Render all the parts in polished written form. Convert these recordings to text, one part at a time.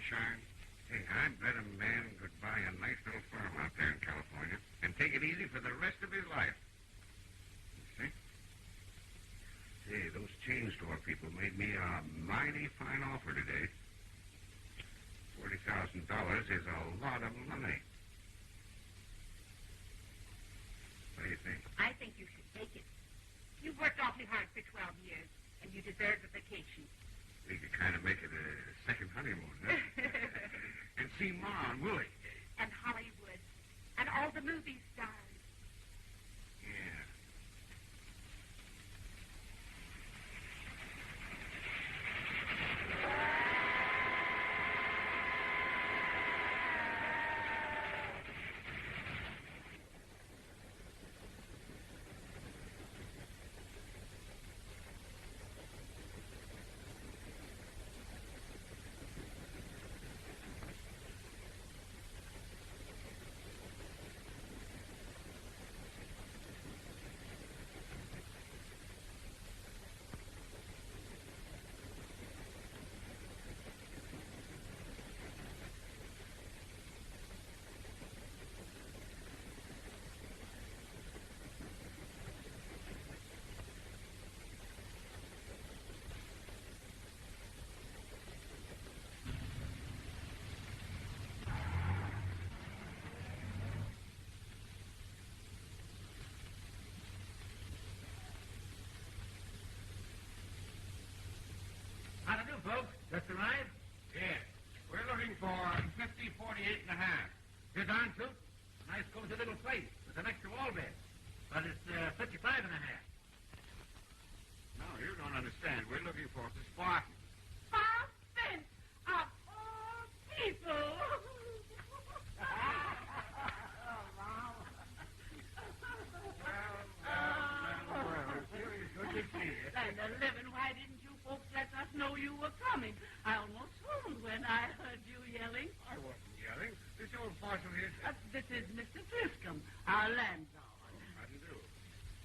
sunshine. Hey, I bet a man could buy a nice little farm out there in California and take it easy for the rest of his life. You see? Hey, those chain store people made me a mighty fine offer today. $40,000 is a lot of money. What do you think? I think you should take it. You've worked awfully hard for 12 years, and you deserve a vacation. We could kind of make it a second honeymoon, huh? And see Ma and Willie. And Hollywood. And all the movie stars. Yeah. How to do, folks? Just arrived? Yeah. We're looking for 5048 and a half. Here's on, too. Nice cozy little place with an extra wall bed. But it's 55 and a half. No, you don't understand. We're looking for the Spartan. Spartan of all people. Good to see you. And the living, why didn't you folks let us know you were coming? I almost swooned when I heard you yelling. I wasn't yelling. This old parcel here. This is Mr. Triscomb, our landlord. How do you do?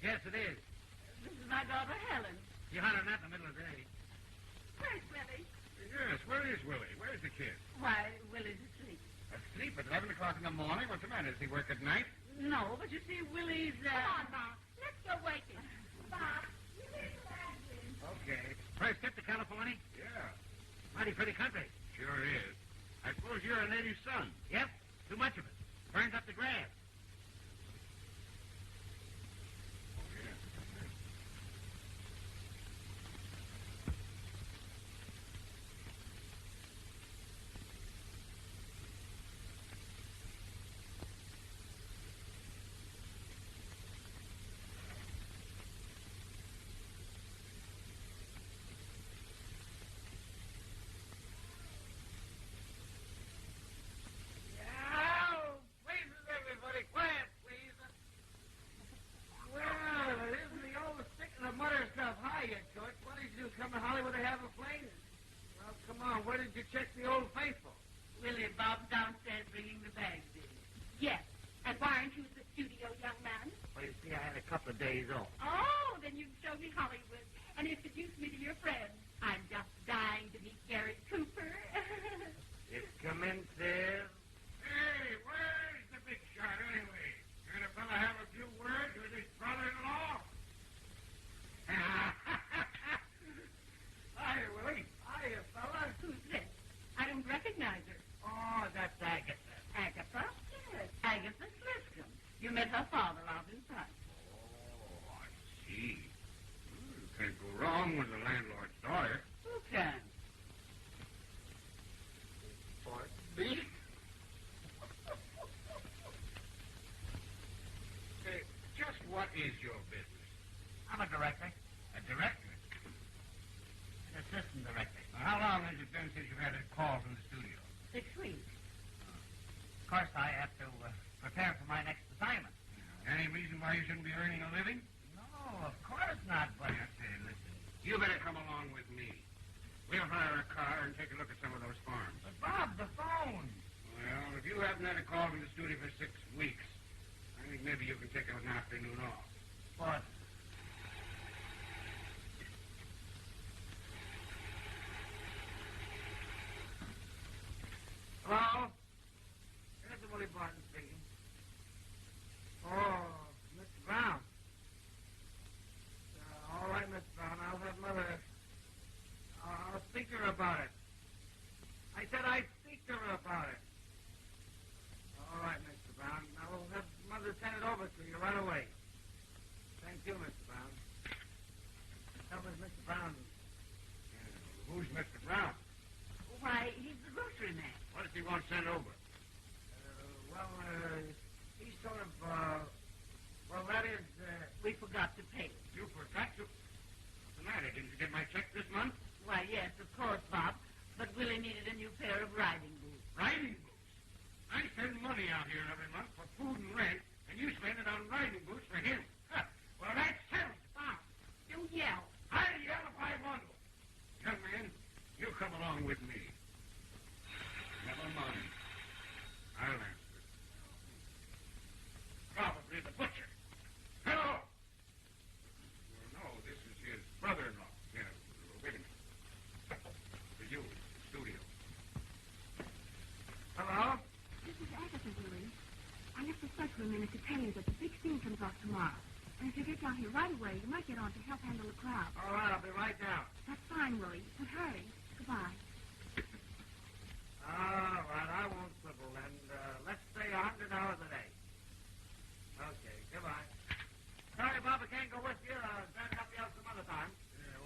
Yes, it is. This is my daughter, Helen. You hollering at in the middle of the day. Where's Willie? Yes, where is Willie? Where's the kid? Why, Willie's asleep. Asleep at 11 o'clock in the morning? What's the matter? Does he work at night? No, but you see, Willie's, Come on, Bob. Let's go wake him. Bob, you need to Okay. First trip to California? Yeah, Mighty pretty country. sure is. I suppose you're a native son. Yep. Too much of it. Burns up the grass. Come to Hollywood to have a plane. Well, come on. Where did you check the old faithful? Willie, Bob's downstairs bringing the bags in. Yes. And why aren't you at the studio, young man? Well, you see, I had a couple of days off. Oh, then you can show me Hollywood and introduce me to your friends. I'm just dying to meet Gary Cooper. Just come in, Sid. Hey, where's the big shot anyway? Can a fella have a few words with his brother-in-law? Hi, Willie. Hiya, fella. Who's this? I don't recognize her. Oh, that's Agatha. Agatha? Yes, Agatha Triscomb. You met her father out in front. Oh, I see. Well, you can't go wrong with the landlord's daughter. Who can? Pardon me? Hey, just what is your business? I'm a director. A director? An assistant director. Now, how long has it been since you've had a call from the studio? 6 weeks. Of course, I have to prepare for my next assignment. Any reason why you shouldn't be earning a living? No, of course not, but... I say, listen, you better come along with me. We'll hire a car and take a look at some of those farms. But Bob, the phone. Well, if you haven't had a call from the studio for 6 weeks, I think maybe you can take an afternoon off. But... stir about it. All right, Mr. Brown. Now we'll have Mother send it over to you right away. Thank you, Mr. Brown. Tell us, Mr. Brown. Who's Mr. Brown? Why, he's the grocery man. What does he want sent over? He's sort of, well, that is, We forgot to pay. You forgot to... What's the matter? Didn't you get my check this month? Why, yes, of course, Bob. But Willie needed a new pair of riding boots. Riding boots? I spend money out here every month for food and rent, and you spend it on riding boots for him. Huh. Well, that's settled. Bob, don't yell. I'll yell if I want to. Young man, you come along with me. Never mind. I'll answer. Probably the butcher. Hello! Well, no, this is his brother-in-law. Yeah, wait a minute. For you, studio. hello? This is Agatha, Willie. I left a search for a minute to tell you that the big scene comes off tomorrow. And if you get down here right away, you might get on to help handle the crowd. All right, I'll be right down. That's fine, Willie. But hurry. Goodbye. All right, I won't quibble, and let's say $100 a day. Okay, goodbye. Sorry, Bob, I can't go with you. I'll help you out some other time.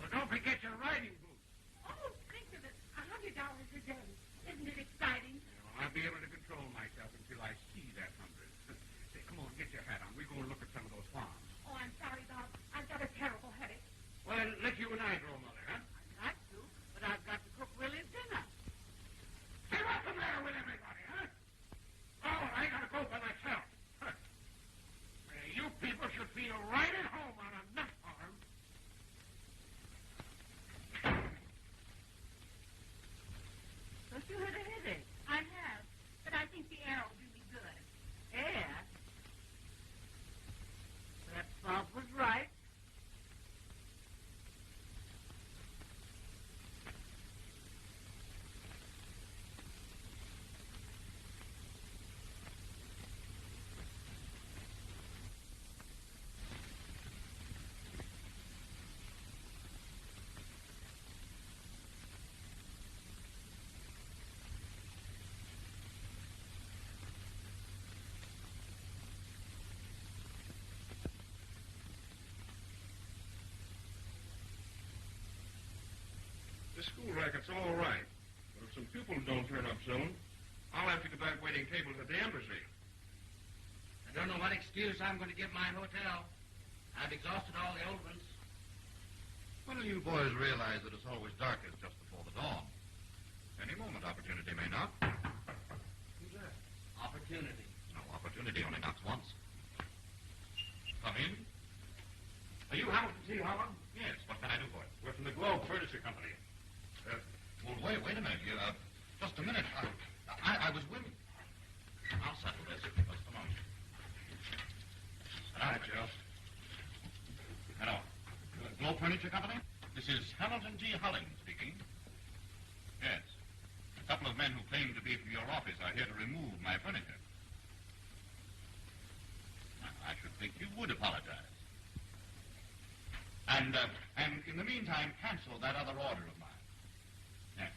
Well, don't forget your riding boots. Oh, think of it. $100 a day. Isn't it exciting? Well, I'll be able to control myself until I see that 100. Say, come on, get your hat on. We're going to look at some of those farms. Oh, I'm sorry, Bob. I've got a terrible headache. Well, let you and I go, Mother, huh? I'd like to, but I've got to cook Willie's dinner. Hey, what's the matter with everybody, huh? Oh, I gotta go by myself. Huh. You people should feel right at home on a nut farm. Don't you have a headache? I have, but I think the air will do me good. Air? Perhaps Bob was right. The school racket's all right. But if some pupils don't turn up soon, I'll have to go back waiting tables at the embassy. I don't know what excuse I'm going to give my hotel. I've exhausted all the old ones. When will you boys realize that it's always darkest just before the dawn? Any moment opportunity may knock. Who's that? Opportunity. No, opportunity only knocks once. Come in. Are you Hamilton T. Holland? Yes, what can I do for you? We're from the Globe Furniture Company. Well, wait a minute. Just a minute. I was Willie. I'll settle this. Just a moment. All right, Joe. Hello. Globe Furniture Company? This is Hamilton T. Holland speaking. Yes. A couple of men who claim to be from your office are here to remove my furniture. I should think you would apologize. And in the meantime, cancel that other order of mine. Yes.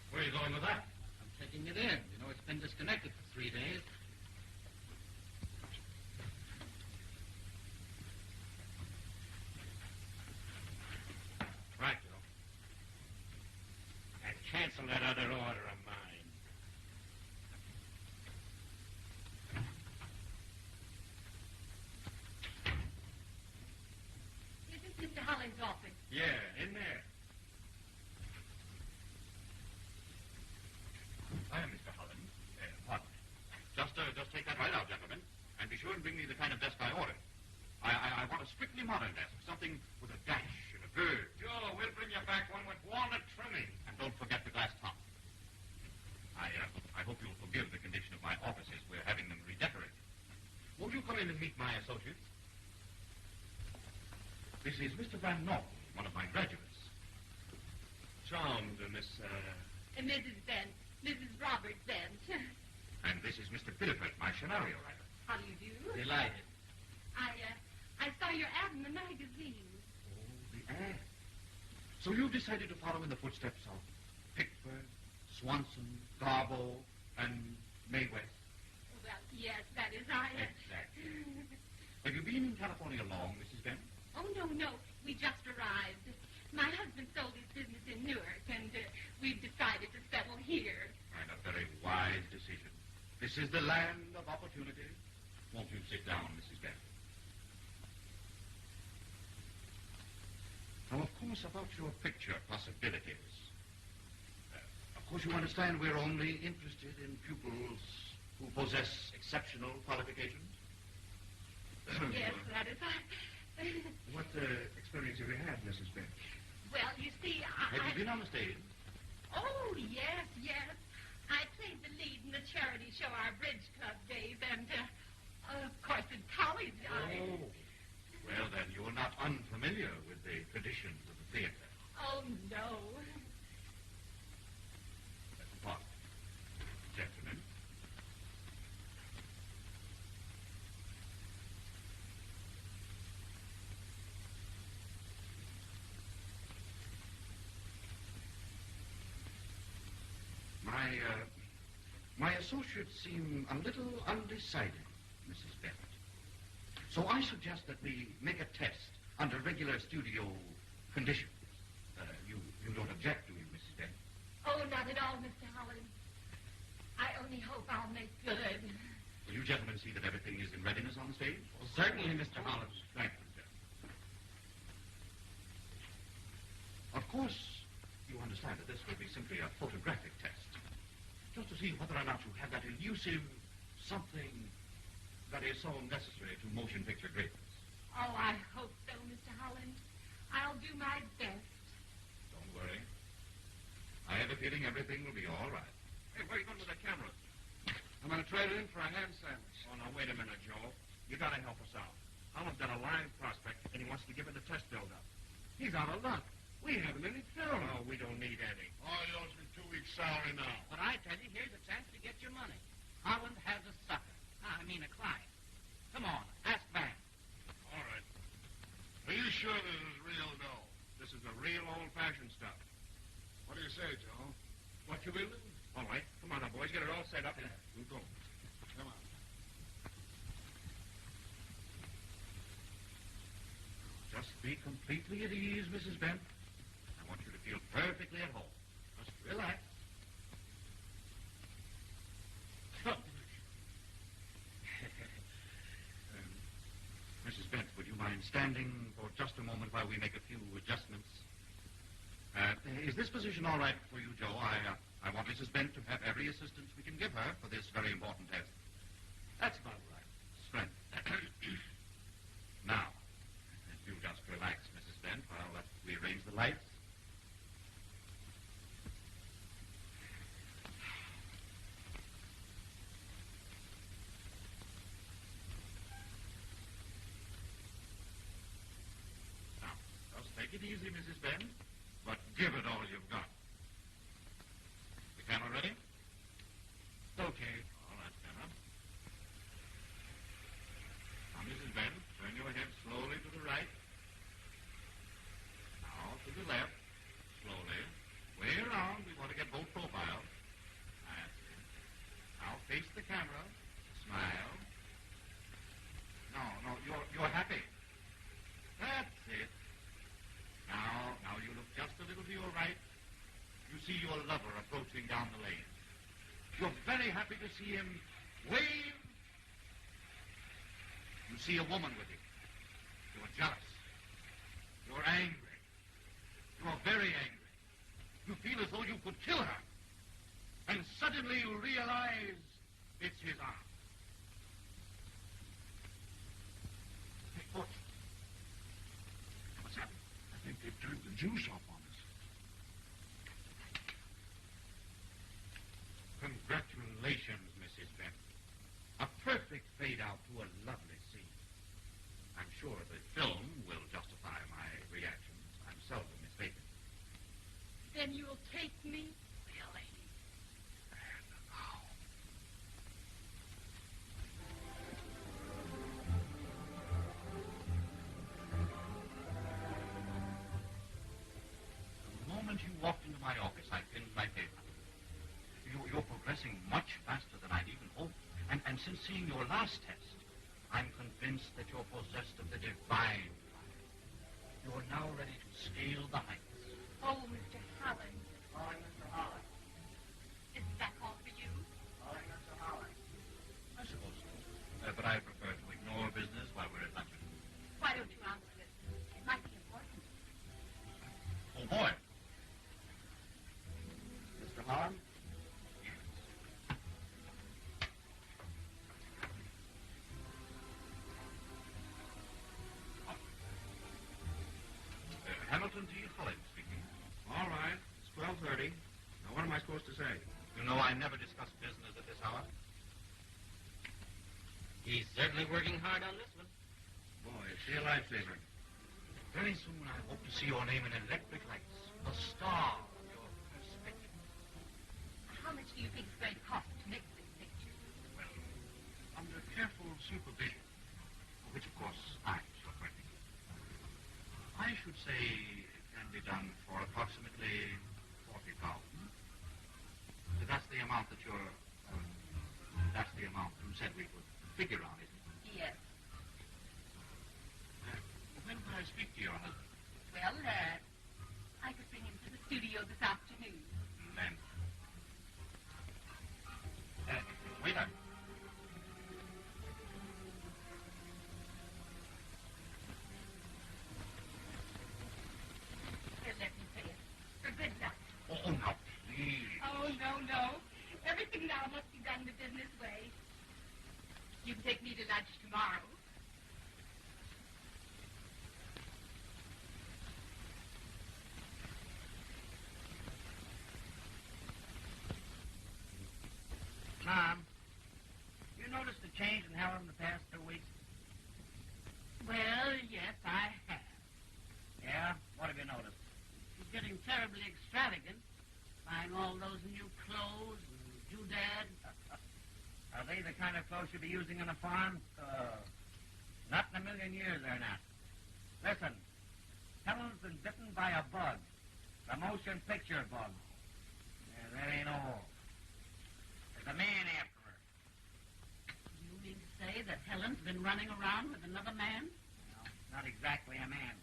Where are you going with that? I'm taking it in. You know, it's been disconnected for 3 days. Right, Joe. And cancel that other order of mine. Is this Mr. Holland's office? Yeah, in there. I am Mr. Holland. Pardon. Just take that right out, gentlemen. And be sure and bring me the kind of desk I ordered. I want a strictly modern desk. Something with a dash and a bird. Joe, we'll bring you back one with walnut trimming. And don't forget the glass top. I hope you'll forgive the condition of my offices. We're having them redecorated. Won't you come in and meet my associates? This is Mr. Van Norton, one of my graduates. Charmed, Miss, Mrs. Bent. Mrs. Robert Bent. And this is Mr. Bideford, my scenario writer. How do you do? Delighted. I So you've decided to follow in the footsteps of Pickford, Swanson, Garbo, and Mae West? Well, yes, that is I. Exactly. Have you been in California long, Mrs. Bent? Oh, no. We just arrived. My husband sold his business in Newark, and we've decided to settle here. And a very wise decision. This is the land of opportunity. Won't you sit down, Mrs. Bent? Now, of course, about your picture possibilities. Of course, you understand we're only interested in pupils who possess exceptional qualifications. Yes, that is I. What experience have you had, Mrs. Bent? Well, you see, Have you been on the stage? Oh, yes. I played the lead in the charity show, our Bridge Club days, and, of course, in college, Oh. Well, then, you're not unfamiliar with the traditions of the theater. Oh, no. What? Gentlemen? My associates seem a little undecided, Mrs. Bent. So I suggest that we make a test under regular studio conditions. You don't object, do you, Mrs. Bent? Oh, not at all, Mr. Holland. I only hope I'll make good. Will you gentlemen see that everything is in readiness on the stage? Well, certainly, Mr. Holland. Thank you, sir. Of course, you understand that this will be simply a photographic test. Just to see whether or not you have that elusive something that is so necessary to motion picture greatness. Oh, I hope so, Mr. Holland. I'll do my best. Don't worry. I have a feeling everything will be all right. Hey, where are you going with the camera? I'm going to trade it in for a ham sandwich. Oh, now, wait a minute, Joe. You got to help us out. Alden's got a live prospect, and he wants to give it a test build-up. He's out of luck. We haven't any film. Oh, we don't need any. All he owes me 2 weeks' salary now. But I tell you, here's a chance to get your money. Holland has a sucker. A client. Come on, ask Van. All right. Are you sure this is real dough? This is the real old-fashioned stuff. What do you say, Joe? What you will do? All right. Come on now, boys. Get it all set up. We'll go. Come on. Just be completely at ease, Mrs. Bent. I want you to feel perfectly at home. Just relax. Mrs. Bent, would you mind standing for just a moment while we make a few adjustments? Is this position all right for you, Joe? I want Mrs. Bent to have every assistance we can give her for this very important test. That's about right. Splendid. Now, if you just relax, Mrs. Bent, while we arrange the lights. Now, just take it easy, Mrs. Bent, but give it all you've got. The camera ready? Okay. All right, camera. Now, Mrs. Bent, turn your head slowly to the right. Now to the left. Slowly. Way around. We want to get both profiles. That's it. Now face the camera. Smile. No, you're happy. That's it. Now you look just a little to your right. You see your lover approaching down the lane. You're very happy to see him wave. You see a woman with him. You're jealous. You're angry. You're very angry. You feel as though you could kill her. And suddenly you realize it's his arm. Hey, what? What's happened? I think they've turned the juice off on us. Congratulations, Mrs. Bent. A perfect fade-out to a lovely scene. I'm sure the film will justify my reactions. I'm seldom mistaken. Then you'll take me? Really? And how? trust test. I'm convinced that you're possessed of the divine fire. You are now ready to scale the heights. Oh, Mr. Helen. Calling Mr. Holland. Is that all for you? Calling Mr. Holland. I suppose so. But I prefer to ignore business while we're at luncheon. Why don't you answer it? It might be important. Oh, boy. Mr. Holland? Hamilton G. Helen speaking. All right. It's 12:30. Now, what am I supposed to say? You know I never discuss business at this hour. He's certainly working hard on this one. Boy, is she a lifesaver. Very soon I hope to see your name in electric lights. The star of your perspective. How much do you think it's going to cost to make this picture? Well, under careful supervision, for which, of course, I shall furnish. I should say it can be done for approximately $40,000. So that's the amount that that's the amount you said we could figure on, isn't it? Yes. When could I speak to your husband? Well, I could bring him to the studio this afternoon. Then. Waiter. Here, let me say it. For good luck. Oh, now, please. Oh, no. Everything now must be done the business way. You can take me to lunch tomorrow. Mom, you noticed a change in Helen the past 2 weeks? Well, yes, I have. Yeah? What have you noticed? She's getting terribly extravagant, buying all those new clothes and doodads. Are they the kind of clothes you'll be using on a farm? Not in a million years, they're not. Listen, Helen's been bitten by a bug. The motion picture bug. Yeah, that ain't all. There's a man after her. You mean to say that Helen's been running around with another man? No, not exactly a man.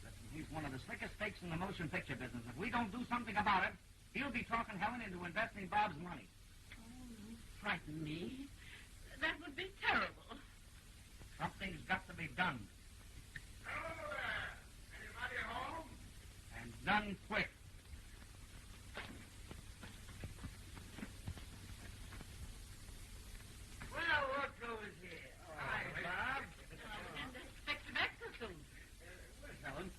Listen, he's one of the slickest fakes in the motion picture business. If we don't do something about it, he'll be talking Helen into investing Bob's money. Oh, you frighten me. That would be terrible. Something's got to be done. Hello there. Anybody home? And done quick. Well, look who's here. Hi, Bob. And expect him back so soon. Where's Helen?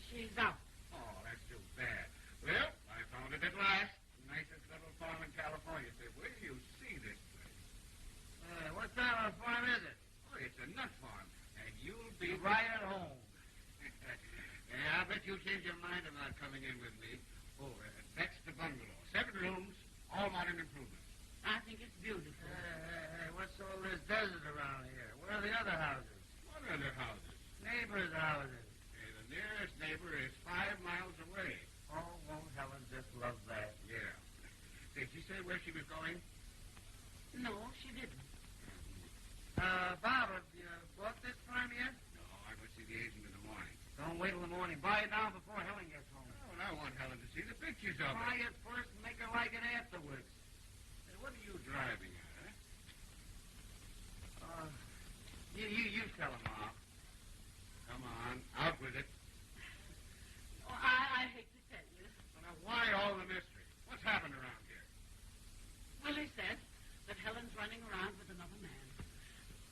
She's out. Oh, that's too bad. Well, I found it at last. Nicest little farm in California. Say, where do you see this place? What kind of farm is it? Oh, it's a nut farm. And you'll be Right at home. Yeah, I bet you'll change your mind about coming in with me. Oh, that's the bungalow. 7 rooms, all modern improvements. I think it's beautiful. Hey, what's all this desert around here? Where are the other houses? What other houses? Neighbors' houses. Hey, the nearest neighbor is 5 miles away. Oh, won't Helen just love that? Yeah. Did she say where she was going? No, she didn't. Bob, have you bought this farm yet? No, I will see the agent in the morning. Don't wait till the morning. Buy it now before Helen gets home. Oh, and I want Helen to see the pictures of Buy it. it first and make her like it afterwards. Hey, what are you driving at, huh? You tell him, Ma. Come on, out with it. Oh, I hate to tell you. Well, now, why all the mystery? What's happened around here? Willie said that Helen's running around with another man.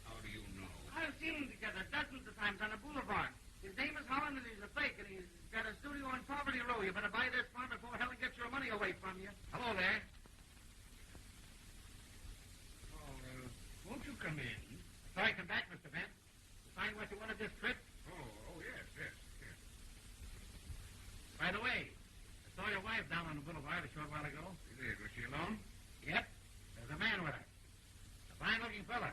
How do you know? I've seen them together dozens of times on the boulevard. His name is Holland, and he's a fake, and he's got a studio on Poverty Row. You better buy this farm before Helen gets your money away from you. Hello there. Oh, won't you come in? Sorry, come back, Mr. Bent. Find what you wanted this trip. Oh, yes. By the way, I saw your wife down on the boulevard a short while ago. You did. Was she alone? Yep. There's a man with her. A fine-looking fella.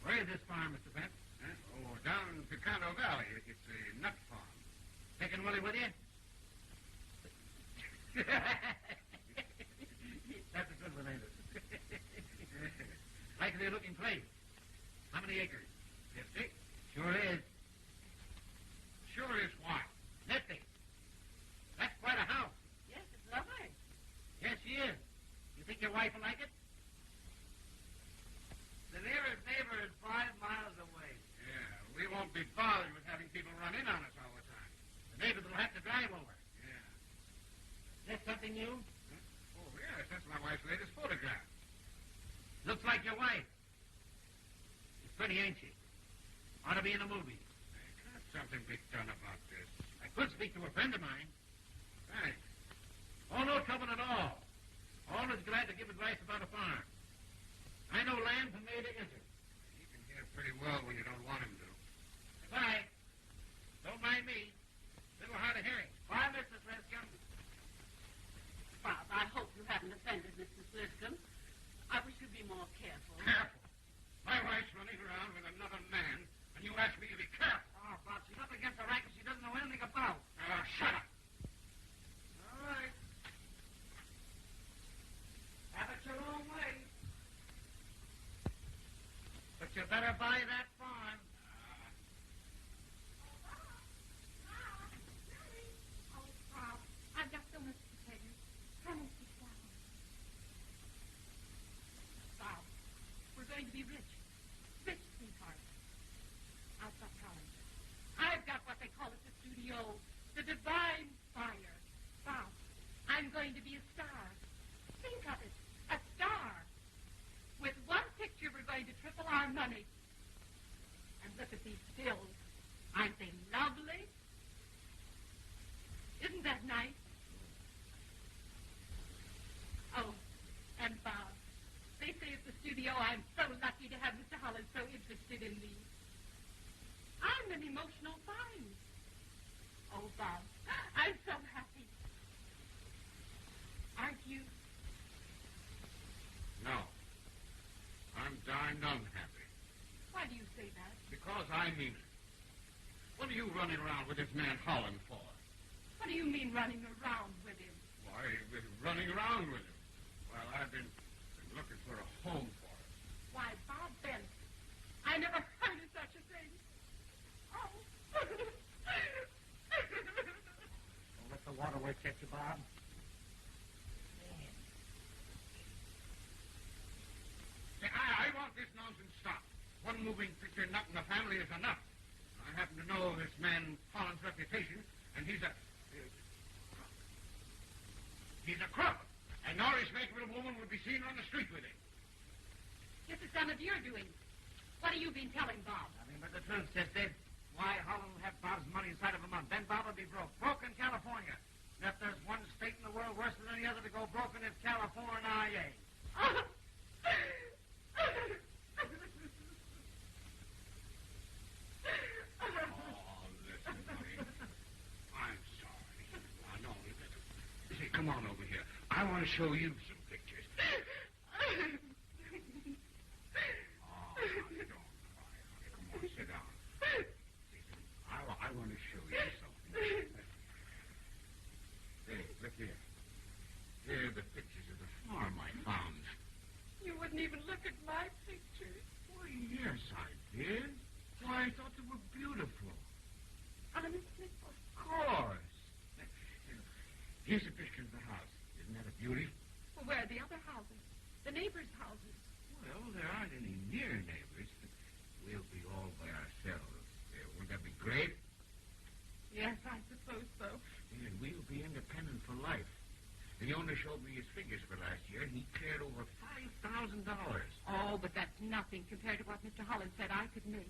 Where is this farm, Mr. Bent? Huh? Oh, down in Picano Valley. It's a nut farm. Taking Willie with you? That's a good one, ain't it? likely-looking place. How many acres? 50? Sure is. Sure is what? Nifty. That's quite a house. Yes, it's lovely. Yes, she is. You think your wife will like it? The nearest neighbor is 5 miles away. Yeah, we won't be bothered with having people run in on us all the time. The neighbors will have to drive over. Yeah. Is that something new? Oh, yes, that's my wife's latest photograph. Looks like your wife. She's pretty, ain't she? Ought to be in a movie. Can't something be done about this? I could speak to a friend of mine. Thanks. Oh, no trouble at all. Always glad to give advice about a farm. I know land from there to enter. You can hear pretty well when you don't want him to. Goodbye. Don't mind me. Little hard of hearing. Bye, Mrs. Liscombe. Bob, I hope you haven't offended Mrs. Liscombe. I wish you'd be more careful. Careful. My wife's running around with another man, and you ask me to be careful. Oh, Bob, she's up against a racket she doesn't know anything about. Shut up. All right. Have it your own way. But you better buy that farm. Oh, Bob, I've got so much to tell you. Come and sit down. Bob, we're going to be rich. Rich, sweetheart. I've got talent. I've got what they call at the studio the divine fire. Bob, I'm going to be a star. Think of it, a star. With one picture, we're going to triple our money. And look at these stills. Aren't they lovely? Isn't that nice? Oh, and Bob, they say at the studio I'm so lucky to have Mr. Holland so interested in me. I'm an emotional find. Oh, Bob, I'm so happy. Aren't you? No. I'm darned unhappy. Why do you say that? Because I mean it. What are you running around with this man Holland for? What do you mean running around with him? Why, running around with him. Well, I've been looking for a home for him. Why, Bob Bent, I never heard of such a thing. Oh. Don't let the waterworks get you, Bob. Say, I want this nonsense stopped. One moving picture nut in the family is enough. I happen to know this man Holland's reputation, and he's a crook. And no respectable woman would be seen on the street with him. This is some of your doing. What have you been telling Bob? Nothing but the truth, sister. Why, Holland will have Bob's money inside of a month. Then Bob will be broke. Broke in California. And if there's one state in the world worse than any other to go broken, it's California. Listen, honey. I'm sorry. No, see, come on over here. I want to show you some pictures. Honey, don't cry, honey. Come on, sit down. I want to show you something. Hey, look here. Here are the pictures of the farm I found. You wouldn't even look at my pictures. Why, yes, I did. Why, I thought they were beautiful. Honestly? Of course. Here's a picture of the house. Isn't that a beauty? Well, where are the other houses? The neighbors' houses? Well, there aren't any near neighbors. We'll be all by ourselves. Wouldn't that be great? Yes, I suppose so. And we'll be independent for life. The owner showed me his figures for last year, and he cleared over $5,000. Oh, but that's nothing compared to what Mr. Holland said I could make.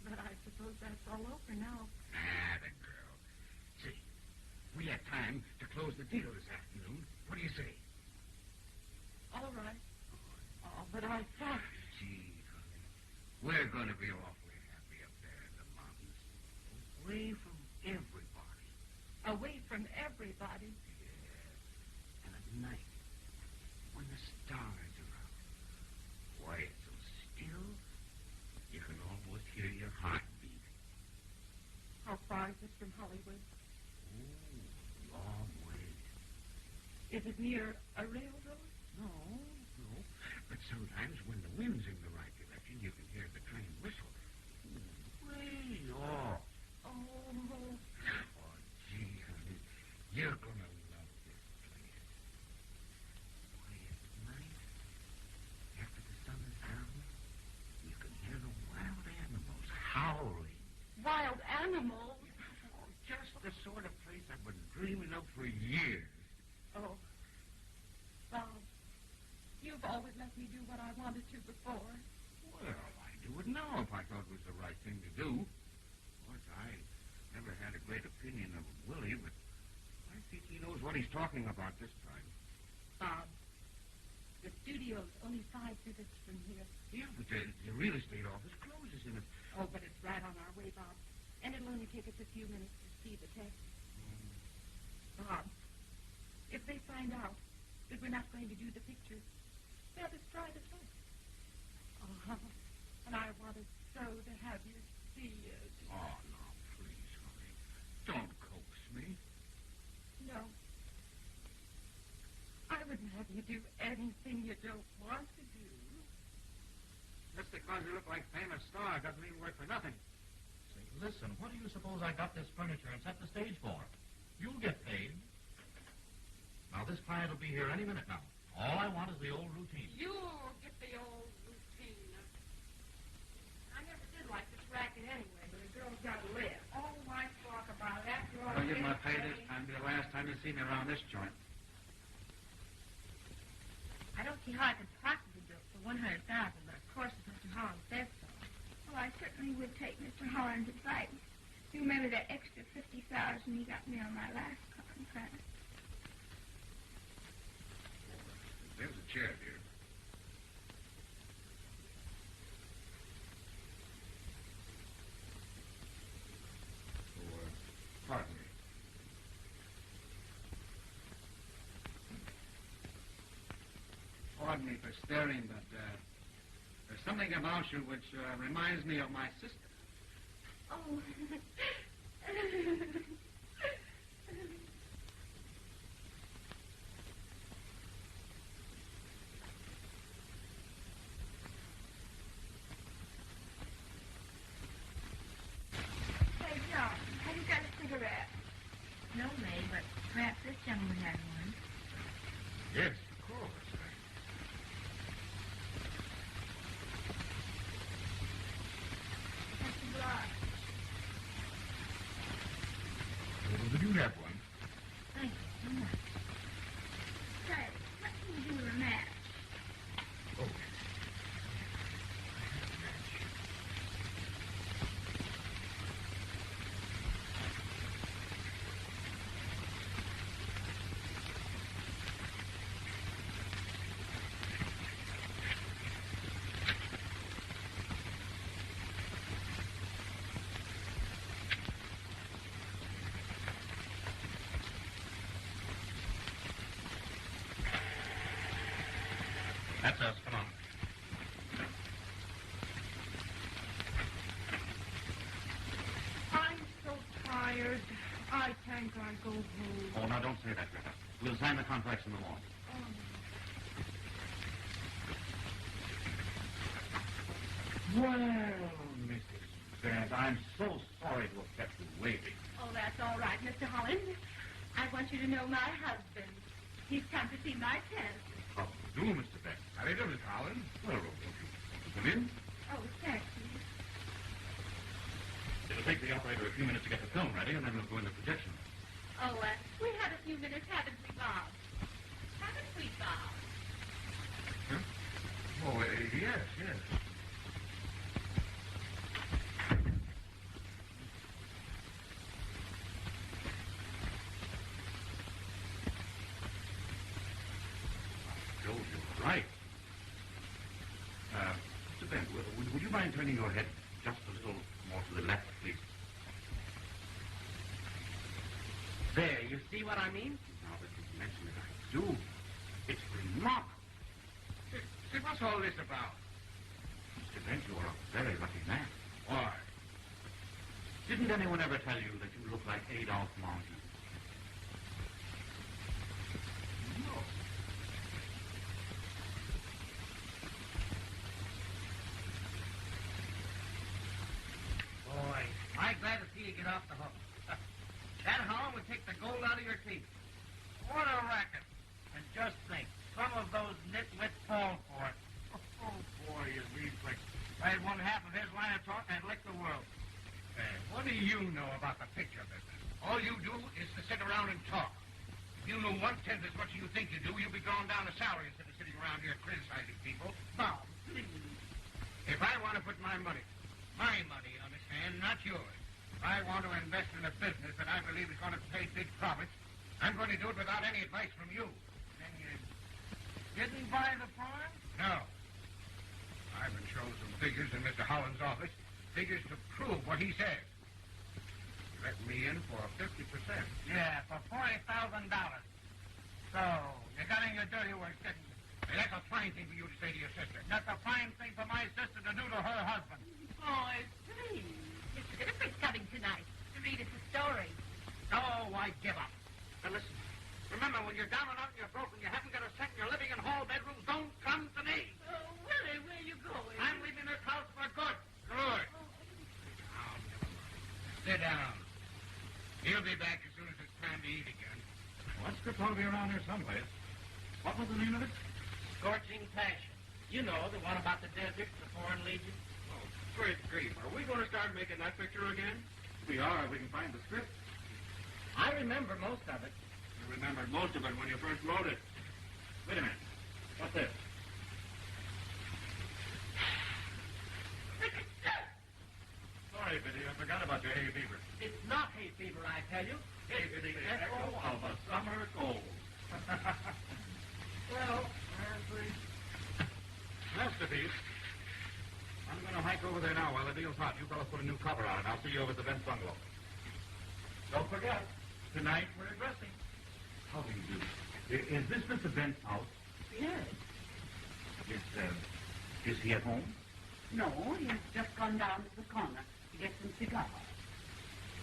But I suppose that's all over now. Ah, the girl. See, we have time to close the deal this afternoon. What do you say? All right. Oh, but I thought... Gee, honey, we're going to be awfully happy up there in the mountains. Away from everybody. Away from everybody? Yeah. And at night, when the stars are out, why, it's so still, you can almost hear your heart beating. How far is it from Hollywood? Oh, long ways. Is it near a railroad? No. But sometimes when the wind's in the right direction, you can hear the train whistle. Way off. Oh, gee, honey, you're going to love this place. Quiet night, after the sun is down, you can hear the wild animals howling. Wild animals? Oh, just the sort of place I've been dreaming of for years. Oh. Bob, you've always let me do what I wanted to before. Well, I'd do it now if I thought it was the right thing to do. Of course, I never had a great opinion of Willie, but I think he knows what he's talking about this time. Bob, the studio's only 5 minutes from here. Yeah, but the real estate office closes in a... Oh, but it's right on our way, Bob. And it'll only take us a few minutes to see the test. Bob, if they find out that we're not going to do the picture, they'll destroy the book. Oh, and I wanted so to have you see it. Oh, no, please, honey. Don't coax me. No. I wouldn't have you do anything you don't want to do. Just because you look like famous stars doesn't mean work for nothing. Say, listen, what do you suppose I got this furniture and set the stage for? You'll get paid. Now, this client will be here any minute now. All I want is the old routine. You'll get the old routine. I never did like this racket anyway, but a girl's got to live. All my talk about it after all... I'll give my pay this time. Be the last time you see me around this joint. I don't see how I could possibly do it for $100,000, but of course if Mr. Holland says so. Well, I certainly would take Mr. Holland's advice. You remember that extra $50,000 he got me on my last contract? There's a chair, dear. Oh, pardon me. Pardon me for staring, but there's something about you which reminds me of my sister. Oh. Hey, John, have you got a cigarette? No, May, but perhaps this gentleman has one. Yes, of course. That's a block. Well, do you have one? Thank you so much. Say, what can you do with a match? Oh. That's us. Come on. I'm so tired. I think I'll go home. Oh, now, don't say that, Greta. We'll sign the contracts in the morning. Well, Mrs. Bent, I'm so sorry to have kept you waiting. Oh, that's all right, Mr. Holland. I want you to know my husband. He's come to see my test. How do you do, Mr. Bent? How do you do, Miss Helen? Well, come in. Oh, thank you. It'll take the operator a few minutes to get the film ready, and then we'll go into projection. Oh, we had a few minutes, haven't we, Bob? Haven't we, Bob? Huh? Oh, yes, yes. Joe, you're right. Mr. Bent, would you mind turning your head just a little more to the left, please? There, you see what I mean? Now that you mention it, I do. It's remarkable. Say, what's all this about? Mr. Bent, you're a very lucky man. Why? Didn't anyone ever tell you that you look like Adolph Martin? No. till you get off the hook. That Helen would take the gold out of your teeth. What a racket. And just think, some of those nitwits fall for it. Oh, boy, you reflex. If I had one half of his line of talk, I'd lick the world. Hey, what do you know about the picture business? All you do is to sit around and talk. If you knew 1/10 as much as you think you do, you'd be going down a salary instead of sitting around here criticizing people. Bob, please. If I want to put my money, you understand, not yours. If I want to invest in a business that I believe is going to pay big profits, I'm going to do it without any advice from you. Then you didn't buy the farm? No. I've been shown some figures in Mr. Holland's office, figures to prove what he says. He let me in for 50%. Yeah, for $40,000. So, you got in your dirty work, didn't you? Hey, that's a fine thing for you to say to your sister. That's a fine thing for my sister to do to her husband. Boys, please. Mr. Gifford's coming tonight to read us a story. Oh, I give up. Now, listen. Remember, when you're down and out and you're broke and you haven't got a cent and you're living in hall bedrooms, don't come to me. Oh, Willie, where are you going? I'm leaving this house for good. Good. Now, never mind. Sit down. He'll be back as soon as it's time to eat again. What's the to be around here someplace? What was the name of it? Scorching Passion. You know, the one about the desert, the Foreign Legion. Oh, great grief. Are we going to start making that picture again? We are, if we can find the script. I remember most of it. You remembered most of it when you first wrote it. Wait a minute. What's this? Sorry, Biddy, I forgot about your hay fever. It's not hay fever, I tell you. It's the echo of a summer cold. Well, Masterpiece. I'm going to hike over there now while the deal's hot. You fellas put a new cover on it. I'll see you over at the Bent's bungalow. Don't forget, tonight we're dressing. How do you do? Is this Mr. Bent's house? Yes. Is he at home? No, he's just gone down to the corner to get some cigars.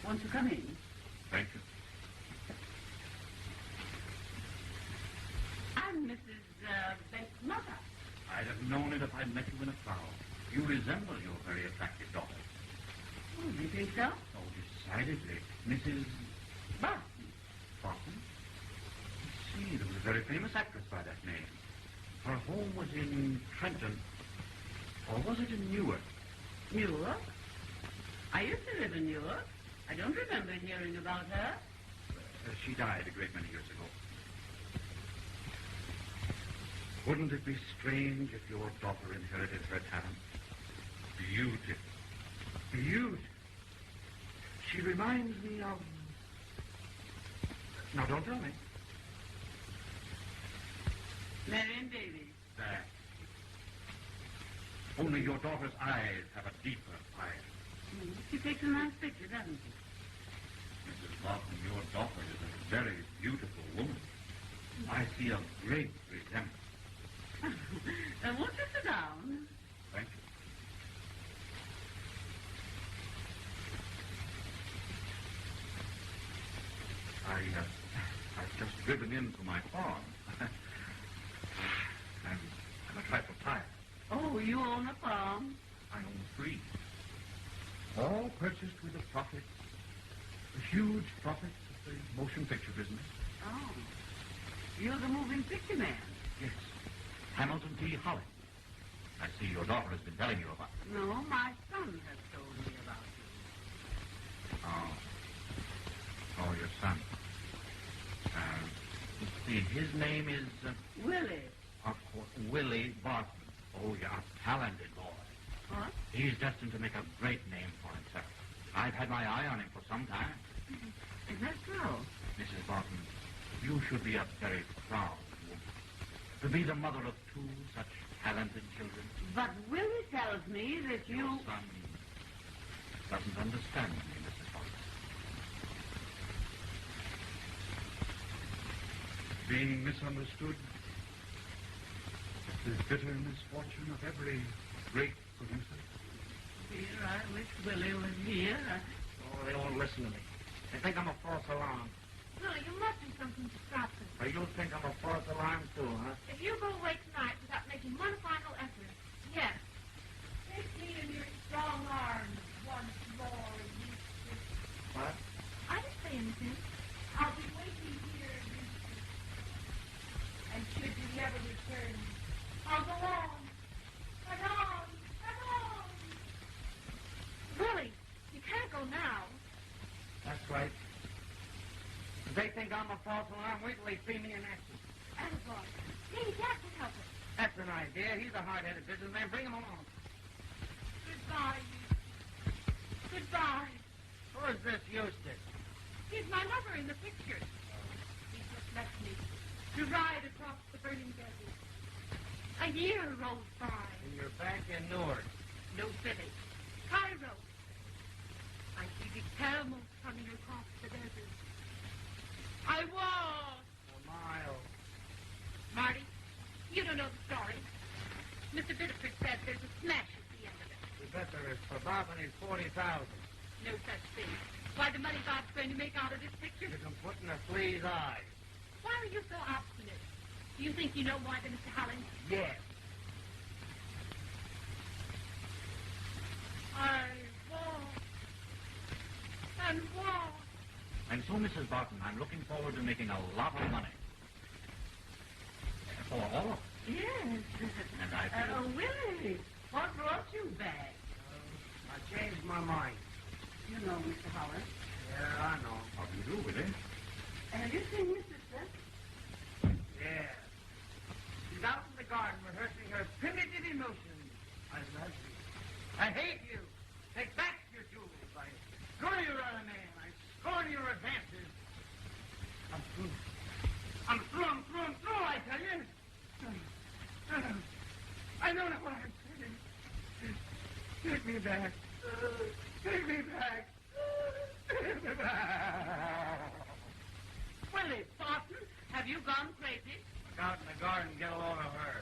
Won't you come in? Thank you. I'm Mrs. Bent's mother. I'd have known it if I'd met you in a crowd. You resemble your very attractive daughter. Oh, you think so? Oh, decidedly. Mrs. Barton. Barton? See, there was a very famous actress by that name. Her home was in Trenton. Or was it in Newark? Newark? I used to live in Newark. I don't remember hearing about her. She died a great many years ago. Wouldn't it be strange if your daughter inherited her talent? Beautiful. Beautiful. She reminds me of... Now, don't tell me. Marion Davies. That. Only your daughter's eyes have a deeper fire. She takes a nice picture, doesn't she? Mrs. Barton, your daughter is a very beautiful woman. I see a great resemblance. Won't you sit down? Thank you. I've just driven in from my farm. I'm a trifle tired. Oh, you own a farm? I own 3. All purchased with the profits, the huge profits of the motion picture business. Oh. You're the moving picture man? Yes. Hamilton T. Holland. I see your daughter has been telling you about it. No, my son has told me about you. Oh, your son. Let's see, his name is... Willie. Of course, Willie Barton. Oh, yeah, a talented boy. What? He's destined to make a great name for himself. I've had my eye on him for some time. Is that so? Mrs. Barton, you should be a very proud woman. To be the mother of 2 such talented children. But Willie tells me that Your son doesn't understand me, Mrs. Barton. Being misunderstood is the bitter misfortune of every great producer. Dear, I wish Willie was here. Oh, they won't listen to me. They think I'm a false alarm. Willie, you must do something to stop them. Or you think I'm a false alarm, too, huh? If you go away tonight without making one final effort, yes. Take me in your strong arms once more, Eustace. If they think I'm a false alarm, wait till they see me in action. Attaboy. Hey, Jack can help us. That's an idea. He's a hard-headed businessman. Bring him along. Goodbye, Eustace. Goodbye. Who is this Eustace? He's my lover in the picture. He just left me to ride across the burning desert. A year rolled by. And you're back in Newark. No city. Cairo. I see the camels coming across the desert. I walk. A mile. Marty, you don't know the story. Mr. Biddeford said there's a smash at the end of it. You bet there is. For Bob and his 40,000. No such thing. Why, the money Bob's going to make out of this picture? You can put in a flea's eye. Why are you so obstinate? Do you think you know more than Mr. Helen? Yes. I walk and walk. And so, Mrs. Barton, I'm looking forward to making a lot of money. For all of us. Yes. And I feel... Willie, what brought you back? I changed my mind. You know Mr. Holland. Yeah, I know. How do you do, Willie? Have you seen Mrs. Smith? Yeah. She's out in the garden rehearsing her primitive emotions. I love you. I hate you. Take back your jewels. I scorn your other man. I scorn your advances. I'm through. I'm through, I tell you. I don't know what I'm saying. Take me back. Take me back. Take me back. Willie, Barton, have you gone crazy? Look out in the garden and get a load of her.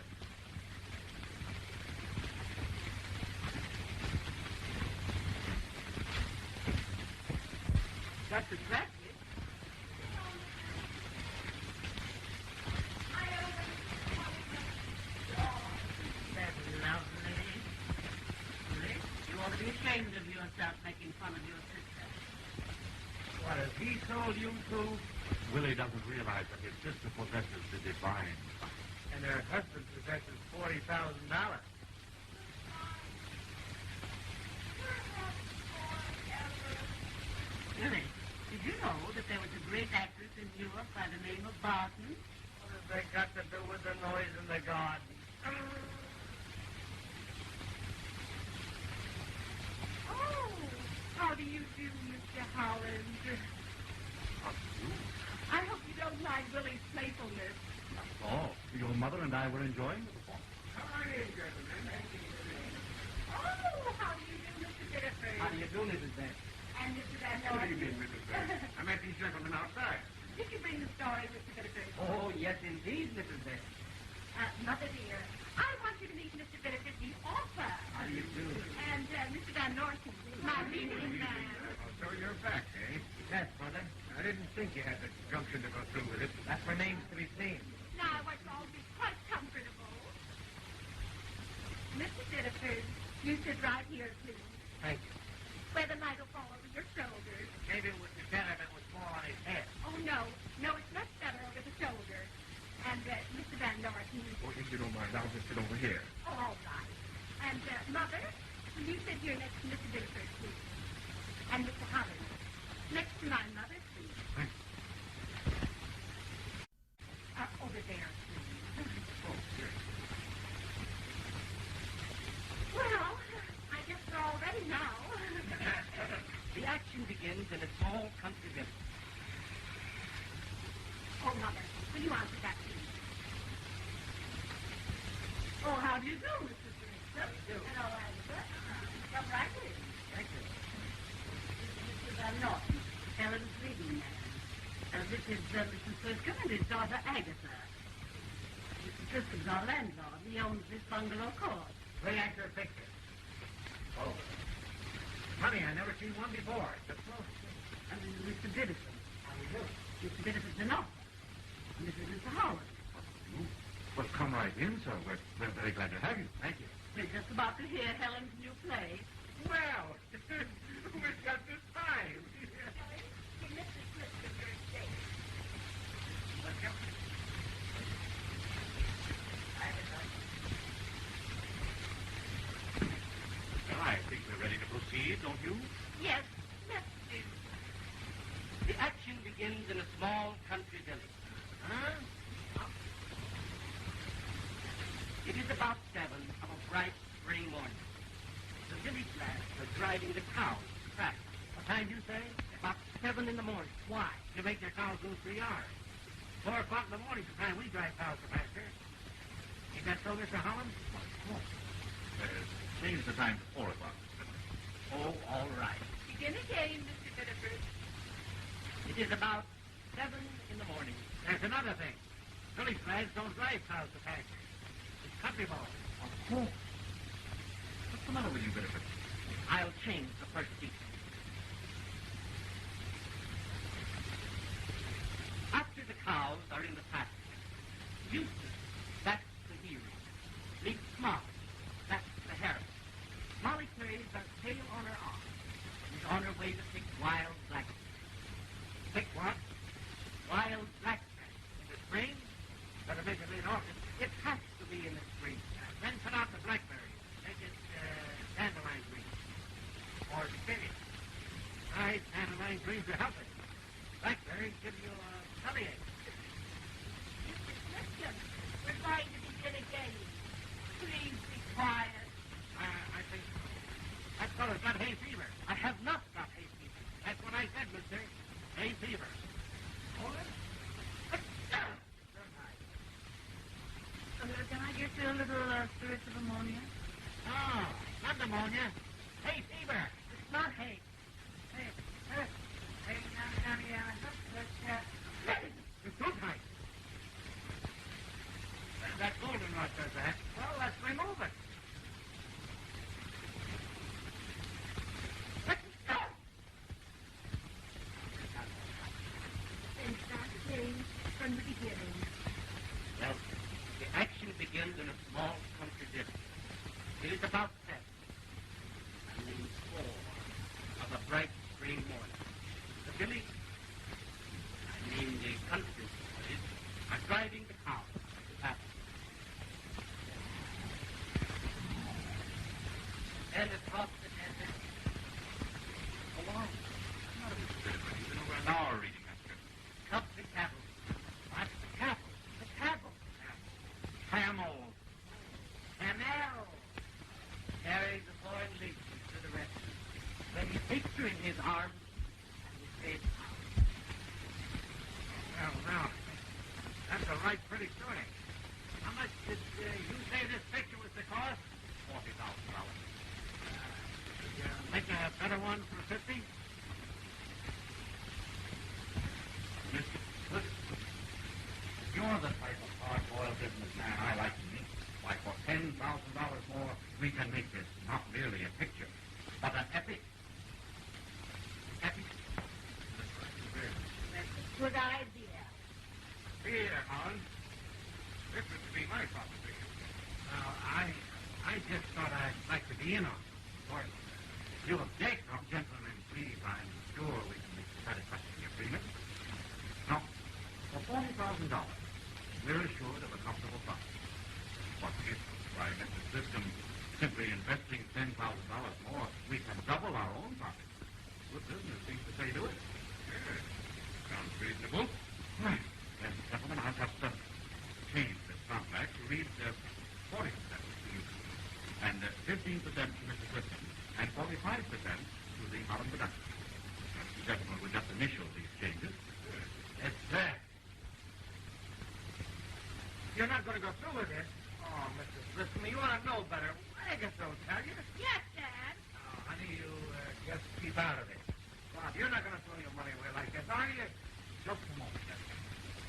That's attractive. That's lovely. Willie, you ought to be ashamed of yourself making fun of your sister. What, has he sold you to? Willie doesn't realize that his sister possesses the divine. And her husband possesses $40,000. Willie, did you know that there was a great actress in Europe by the name of Barton? What have they got to do with the noise in the garden? Oh, how do you do, Mr. Holland? I hope you don't mind Willie's playfulness. Oh, your mother and I were enjoying the performance. Oh, how do you do, Mr. Biddeford? How do you do, Mrs. Dent? And Mr. Van What do you Norton? mean, Mrs. Dent? I met these gentlemen outside. Did you bring the story, Mr. Biddeford? Oh, yes, indeed, Mrs. Dent. Mother dear, I want you to meet Mr. Biddeford, the author. How do you do? And Mr. Van Norton, my leading man. Oh, so you're back, eh? Yes, Mother. I didn't think you had the gumption to go through with it. That remains to be seen. Now I want you all to be quite comfortable. Mr. Biddeford, you sit right here, please, Thank you. where the light will fall over your shoulders. Maybe it would be better if it was more on his head. Oh, no. No, it's much better over the shoulder. And Mr. Van Norton. Oh, if you don't mind, I'll just sit over here. Oh, all right. And, Mother, you sit here next to Mr. Biddeford, please. And Mr. Holland, next to my mother, please. Thanks. Over there, please. Oh, here. Well, I guess we're all ready now. The action begins in a small country village. Oh, Mother, will you answer that, please? Oh, how do you do, Mr. Smith? Hello, Agatha. Come right in. Thank you. Mr. Van Norton, Helen's leading man. This is Mrs. Sliscom and his daughter Agatha. Mr. Sliscom's our landlord. He owns this bungalow court. Three-actor picture. Oh. Funny, I never seen one before. Just so. And Mr. Biddeford. How do you do? Mr. Biddeford's an author. And this is Mr. Howard. Well, come right in, sir. We're very glad to have you. Thank you. We're just about to hear Helen's new play. Well, we've got this time. Give Mr. Sliscom your estate. Let's go. Well, I think we're ready to proceed, don't you? Yes, let's do. The action begins in a small country village. Huh? It is about 7 of a bright spring morning. The village lads are driving the cows to track. What time do you say? About 7 in the morning. Why? To make their cows go 3 hours. 4 o'clock in the morning is the time we drive cows to pasture. Ain't that so, Mr. Holland? Change the time to 4 o'clock. Oh, all right. Begin again, Mr. Biddeford. It is about 7 in the morning. There's another thing. Village lads don't drive cows to pasture. It's country boys. Oh. What's the matter with you, Biddeford? I'll change the first seat. After the cows are in the pasture, Eustace, that's the hero. Meets Molly, that's the heroine. Molly carries her tail on her arm and is on her way to pick wild blackberries. Pick what? Wild blackberries. In the spring? Better make it late August. It has to be in the spring. Then cut out the blackberries. Make it dandelion green. Or spinach. Right, dandelion greens are healthy. Blackberries give you a bellyache. Listen, we're going to begin again. Please be quiet. I think that fellow's got hay fever. I have not got hay fever. That's what I said, mister. Hay fever. Hold it. Can I get you a little spirits of ammonia? No, not pneumonia. Hay fever. It's not hay. Hey, It's too tight. That goldenrod does that. Well, let's remove it. Then start again from the beginning. Well, the action begins in a small country village. It is about 7. I mean 4 of a bright spring morning. The village, I mean the country boys, are driving the cows to pasture. And across the desert, along, Not a Mr. Biddeford. You've been over an hour reading that script. country cattle. What? Cattle. The cattle. Camels. Camel. Carries the foreign legions to the rest. Then he takes her in his arms and he says, well, that's a right pretty story. How much did you say this picture was to cost? $40,000. Make a better one for 50? Mister, listen. You're the type of hard-boiled businessman I like to meet. Why, for $10,000 more, we can make this not merely a picture, but an epic. Epic. That's right. That's a good idea. Here, Helen. This is to be my proposition. I just thought I'd like to be in on it. Of course, if you object, gentlemen, please, I'm sure we can make a satisfactory agreement. Now, for $40,000, we're assured of a comfortable profit. What is it? Why, Mr. System, simply investing $10,000 more, we can double our own profit. Good business seems to say do it. Yes. Sounds reasonable. Right. Then, gentlemen, I'll just change this contract to read 40% to you, and 15% to Mr. Clifton, and 45% to the Holland production. The gentlemen will just initial these changes. It's there. You're not going to go through with this? Oh, Mrs. Grissom, you ought to know better. I guess so, tell you. Yes, Dad. Oh, honey, you just keep out of it. Bob, you're not going to throw your money away like this, are you? Just a moment, gentlemen.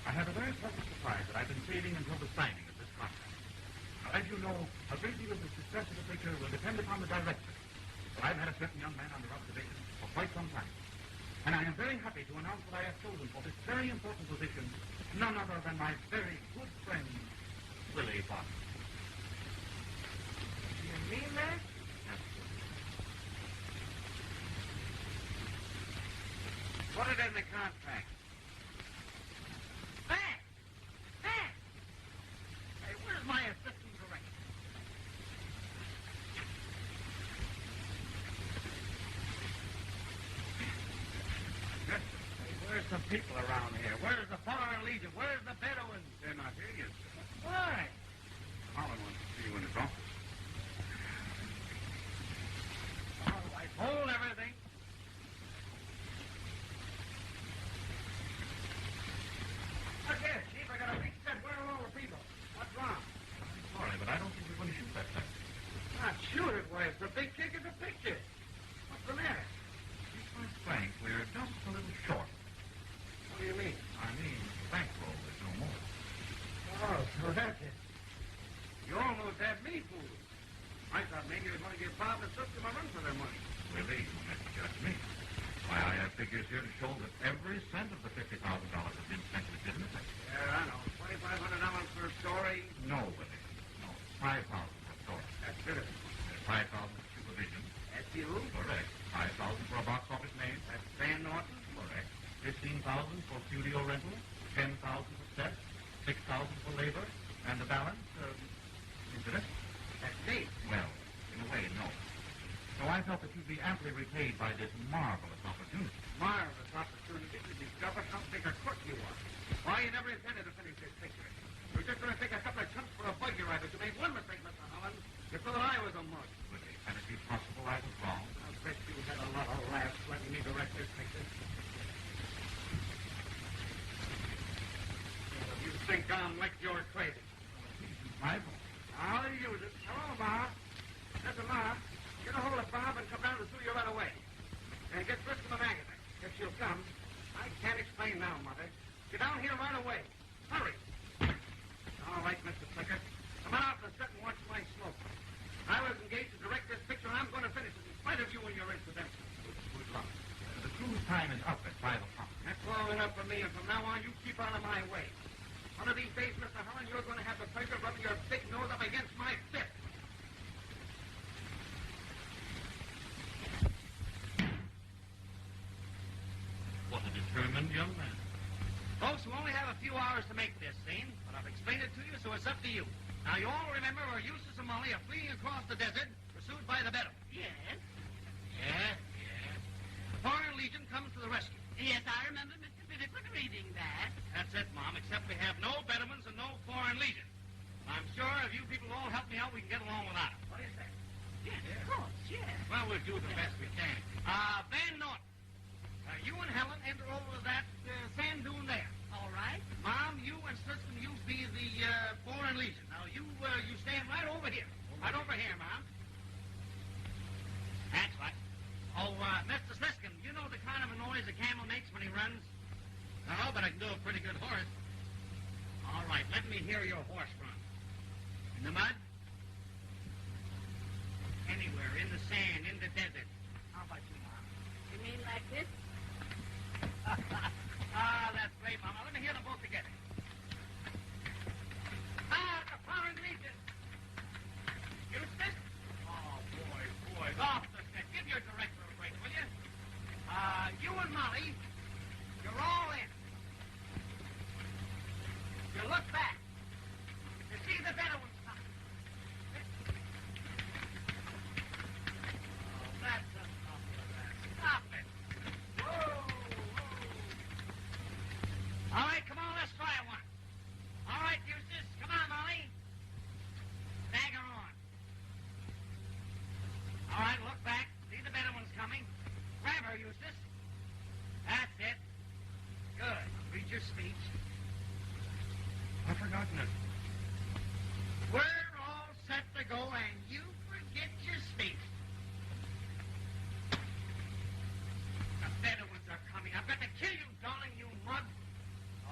I have a very pleasant surprise that I've been saving until the signing of this contract. Now, as you know, a great deal of the success of the picture will depend upon the director. But I've had a certain young man under observation for quite some time. And I am very happy to announce that I have chosen for this very important position none other than my very good friend, Willie Wallace. You mean that? Put it in the contract. Back! Back! Hey, where's my assistant director? Hey, where's some people around here. Where's the Foreign Legion? Where's the Bedouins? They're not here yet, sir. Why? Holland wants to see you in his office. All right, hold everything. Look here, Chief, I got a big set. Where are all the people? What's wrong? I'm sorry, but I don't think we're going to shoot that thing. Not shoot it, why? It's a big kick in the picture. What's the matter? Be quite frank, we're just a little short. What do you mean? I mean, bankroll is no more. Oh, so that's it. You almost had me fooled. I thought maybe you were going to give Bob and Sister a run for their money. Willie, you have to judge me. Why, I have figures here to show that every cent of the $50,000 has been spent legitimately. Yeah, I know. $2,500 for a story. No, Willie. No. 5,000 for a story. That's good. 5,000 for supervision. That's you. Correct. 5,000 for a box office name. That's Van Norton. Correct. 15,000 for studio rental. 10,000 for sets. 6,000 for labor. And the balance, incident. That's me. Well, in a way, no. So I felt that you'd be amply repaid by this marvelous opportunity. Marvelous opportunity to discover how big a crook you are. Why, you never intended to finish this picture. You were just going to take a couple of chunks for a buggy ride, but you made one mistake, Mr. Holland. You thought I was a mug. Willie, can it be possible I was wrong? I bet you had a lot of laughs letting me direct this picture. Well, if you think I'm like you're crazy. My fault. I'll use it. Hello, Ma. Listen, Ma. Get a hold of Bob and come down to sue you right away. And get Griscom and Agatha. If she'll come. I can't explain now, Mother. Get down here right away. Hurry. All right, Mr. Flicker. Come on out to the set and watch my smoke. I was engaged to direct this picture, and I'm going to finish it in spite of you and your incidents. Good luck. The cruise time is up at 5 o'clock. That's long enough for me, and from now on, you keep out of my way. One of these days, Mr. Helen, you're going to have the pleasure of rubbing your big nose up against my fist. What a determined young man. Folks, we only have a few hours to make this scene, but I've explained it to you, so it's up to you. Now, you all remember where Eustace and Molly are fleeing across the desert, pursued by the Bedouins. Yes. Yes. The Foreign Legion comes to the rescue. Yes, I remember Mr. Pittipon reading that. That's it, Mom, except we have no Bedouins and no Foreign Legion. I'm sure if you people all help me out, we can get along without it. What do you say? Yes, of course, yes. Well, we'll do the best we can. Van Norton, you and Helen enter over to that sand dune there. All right. Mom, you and Siskin, you be the Foreign Legion. Now, you stand right over here. Right over here, Mom. That's right. Oh, Mr. Siskin, you know the kind of a noise a camel makes when he runs? No, but I can do a pretty good horse. All right, let me hear your horse run. In the mud? Anywhere, in the sand, in the desert. How about you, Mom? You mean like this? That's great, Mama. Let me hear them both together. The Foreign Legion. Eustace? Oh, boys. Off the set. Give your director a break, will you? You and Molly, you're all in. You look back. You see the Bedouins coming. Oh, that's enough of that. Stop it. Whoa. All right, come on, let's try one. All right, Eustace. Come on, Molly. Bag her on. All right, look back. See the Bedouins coming. Grab her, Eustace. That's it. Good. Read your speech. I've forgotten it. We're all set to go, and you forget your speech. The Bedouins are coming. I've got to kill you, darling, you mug.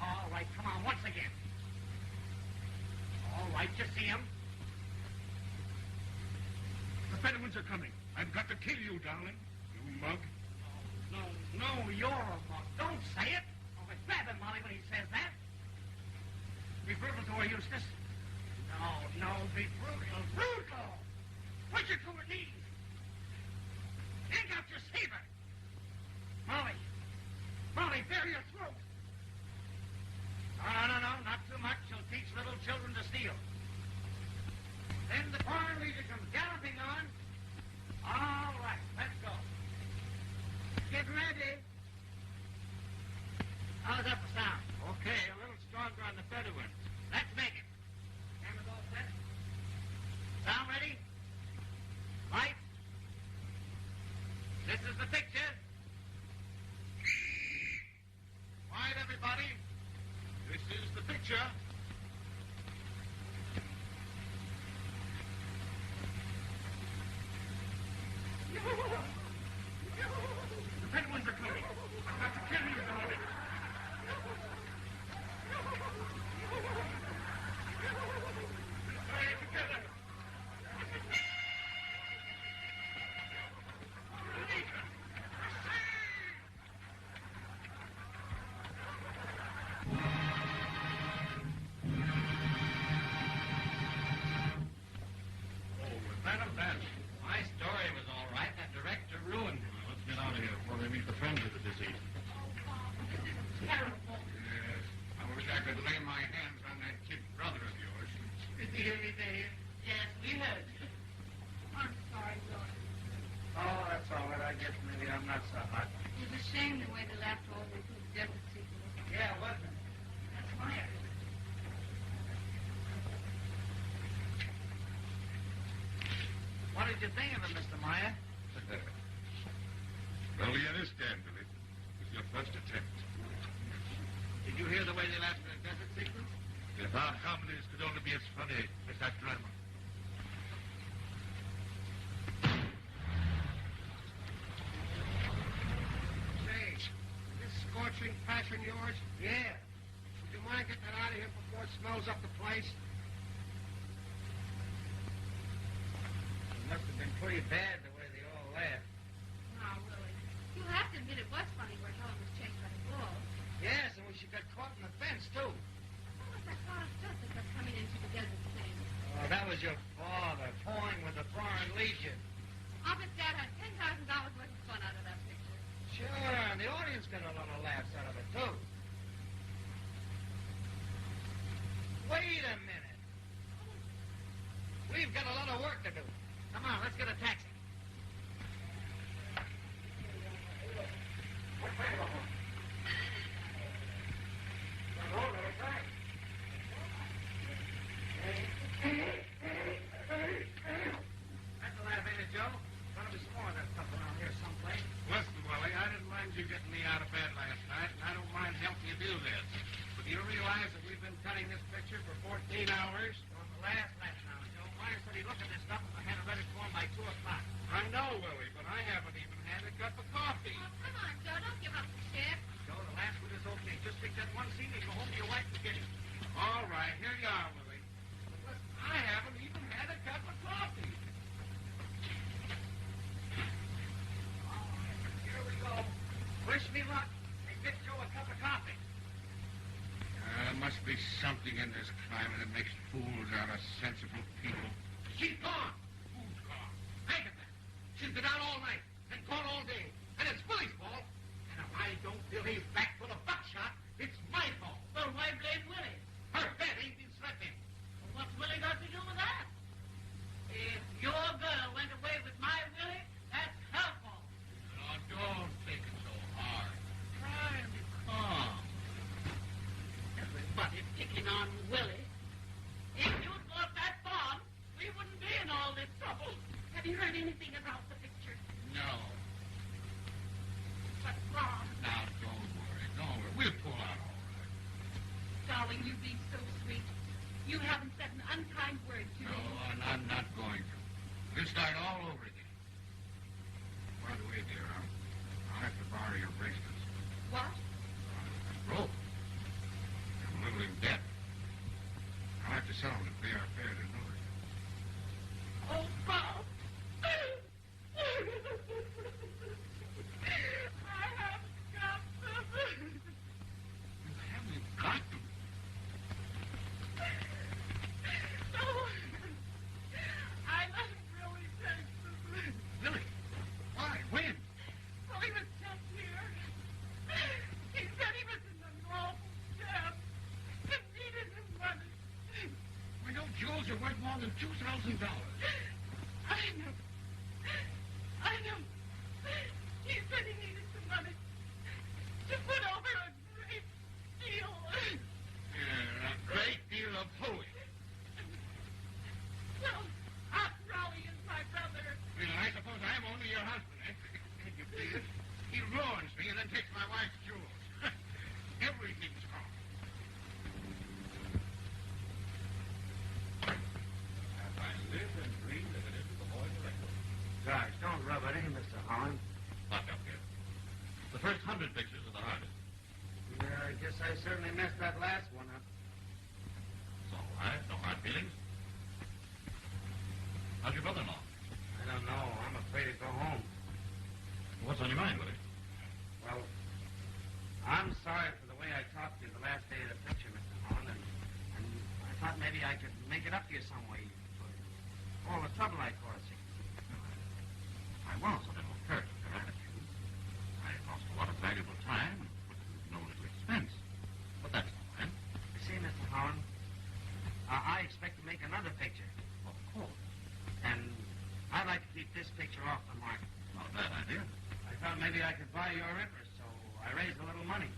All right, come on, once again. All right, you see him? The Bedouins are coming. I've got to kill you, darling. You mug. No, you're a mug. Don't say it. Oh, but grab him, Molly, when he says that. Be brutal to her, Eustace. No, be brutal. Put her to her knees. Hang out your saber. Molly, bare your throat. No, not too much. She'll teach little children to steal. Then the Foreign Legion comes galloping on. All right, let's go. Get ready. This is the picture. Quiet, everybody. This is the picture. The penguins are coming. I've got to kill you, darling. Stay together. My story was all right. That director ruined it. Well, let's get out of here before they meet the friends of the deceased. Terrible. Yes. I wish I could lay my hands on that kid brother of yours. Did you hear me, Dave? Yes, we heard you. I'm sorry, George. Oh, that's all right. I guess maybe I'm not so hot. It was a shame the way they laughed all the way through the desert sequence. Yeah, wasn't it? That's why. What did you think of it, Mr. Meyer? Well, you understand, Billy. It was your first attempt. Did you hear the way they laughed in the desert sequence? If our comedies could only be as funny as that drama. Say, this scorching passion yours, Yeah. would you mind getting that out of here before it smells up the place? It must have been pretty bad the way they all laughed. Now, Willie, you have to admit it was funny where Helen was chased by the wolves. Yes, and she got caught in the fence, too. What was that lot of stuff that kept coming into the desert thing? Oh, that was your father toying with the Foreign Legion. I'll bet Dad had $10,000 worth of fun out of that picture. Sure, and the audience got a lot of laughs out of it, too. Wait a minute. We've got a lot of work to do. Come on, let's get a taxi. That's a laugh, ain't it, Joe? Gonna be some more of that stuff around here someplace. Listen, Willie, I didn't mind you getting me out of bed last night, and I don't mind helping you do this. But do you realize that we've been cutting this picture for 14 hours? On the last lap now, Joe. Meyer said he'd look at this stuff and had it ready for him by 2 o'clock. I know, Willie, but I haven't even had a cup of coffee. Oh, come on, Joe. Don't give up the ship. Joe, the last one is okay. Just take that one scene and go home to your wife and get it. All right, here you are, Willie. But listen, I haven't even had a cup of coffee. Here we go. Wish me luck. Hey, get Joe a cup of coffee. There must be something in this climate that makes fools out of sensible people. She's gone. Who's gone? Agatha. She's been out all night and gone all day. And it's Willie's fault. And if I don't feel he's back for the buckshot, it's my fault. Well, why blame Willie? Her bed ain't been slept in. Well, what's Willie got to do with that? If your girl went away with my Willie, that's her fault. Oh, don't think it so hard. Try and be calm. Everybody picking on Willie. If you'd bought that farm, we wouldn't be in all this trouble. Have you heard anything about the picture? No. What's wrong? Now, don't worry. Don't worry. We'll pull out all right. Darling, you've been so sweet. You haven't said an unkind word to No, me. I'm not going to. We'll start all over again. By the way, dear, I'll have to borrow your bracelets. What? Broke. I'm a little in debt. I'll have to sell them to pay our fare to Newark. Oh, Bob. I haven't got them. You haven't got them. No. I must really take them. Billy, why? When? Well, he was just here. He said he was in the normal camp and needed his money. We know jewels are worth more than $2,000. I know. I know. He said he needed some money to put over a great deal. Yeah, a great deal of hoeing. Well, Aunt Raleigh is my brother. Well, I suppose I'm only your husband, eh? You first 100 pictures are the hardest. Yeah, I guess I certainly messed that last one up. It's all right. No hard feelings. How's your brother-in-law? I don't know. I'm afraid to go home. What's on your mind, Willie? Well, I'm sorry for the way I talked to you the last day of the picture, Mr. Holland, and I thought maybe I could make it up to you some way for all the trouble I caused you. I was a little hurt at your attitude. I lost a lot of valuable time and put no little expense. But that's all right. You see, Mr. Holland, I expect to make another picture. Of course. And I'd like to keep this picture off the market. Not a bad idea. I thought maybe I could buy your interest, so I raised a little money.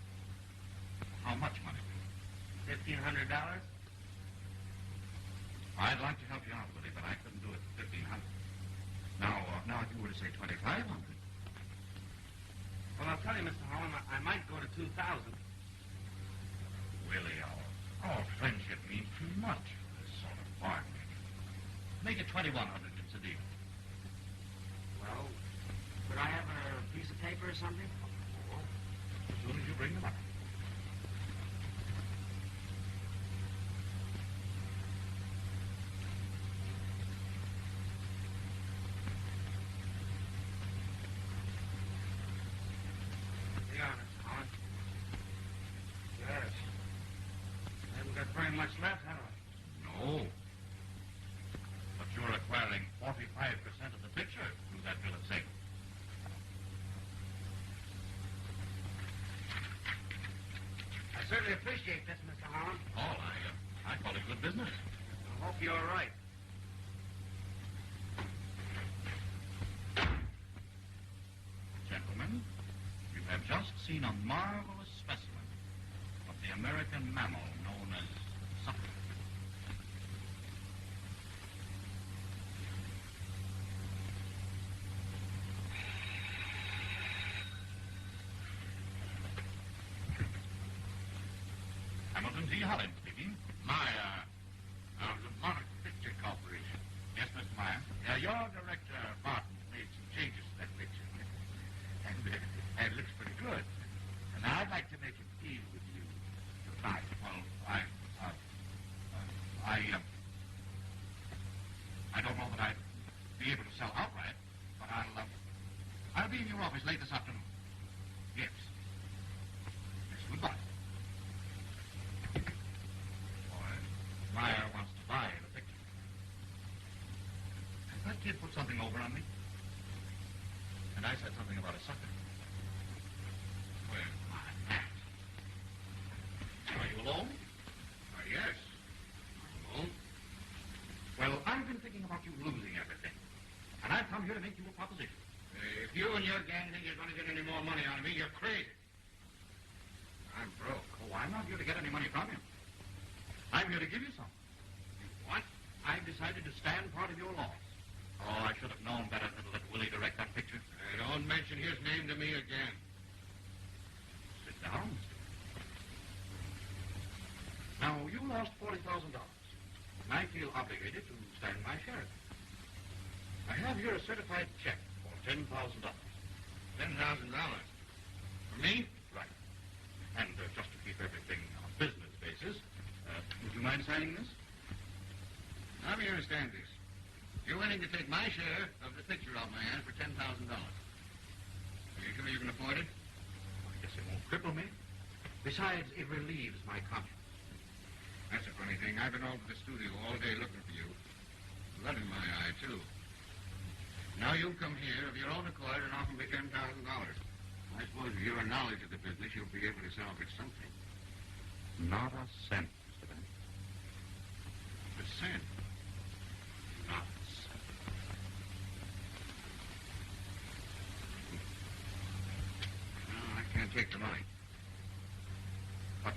How much money? $1,500? I'd like to help you out, Willie, but I couldn't do it for $1,500. Now, if you were to say $2,500. Well, I'll tell you, Mr. Holland, I might go to $2,000. Willie, our friendship means too much for this sort of bargaining. Make it $2,100. It's a deal. Well, could I have a piece of paper or something? As soon as you bring them up. Here you are, Mr. Holland. Yes. I haven't got very much left, have I? No. But you're acquiring 45% of the picture through that bill of sale. I certainly appreciate this, Mr. Holland. Oh, I call it good business. I hope you're right. Gentlemen, you have just seen a marvelous specimen of the American mammal known as sucker. Hamilton G. Helen speaking. Meyer, of the Monarch Picture Corporation. Yes, Mr. Meyer. Your director, Barton, made some changes to that picture. And it looks pretty good. And I'd like to make a deal with you tonight. Well, I don't know that I'd be able to sell outright, but I'll be in your office late this afternoon. Yes. Yes, goodbye. Boy, Meyer wants to buy the picture. Has that kid put something over on me? And I said something about a sucker. Where's my hat? Are you alone? Yes. I'm alone. Well, I've been thinking about you losing everything. And I've come here to make you a proposition. If you and your gang think you're going to get any more money out of me, you're crazy. I'm broke. Oh, I'm not here to get any money from you. I'm here to give you some. What? I've decided to stand part of your loss. Oh, I should have known better than to let Willie direct that picture. Don't mention his name to me again. Sit down, Mr. Now, you lost $40,000. And I feel obligated to stand my share. I have here a certified check for $10,000. $10,000? For me? Right. And just to keep everything on a business basis, would you mind signing this? Let me understand this. You're willing to take my share of the picture off my hands for $10,000. Are you sure you can afford it? I guess it won't cripple me. Besides, it relieves my conscience. That's a funny thing. I've been over to the studio all day looking for you. Blood in my eye, too. Now you come here of your own accord and offer me $10,000. I suppose with your knowledge of the business, you'll be able to salvage something. Not a cent, Mr. Bennett. A cent? Not a cent. No, I can't take the money. But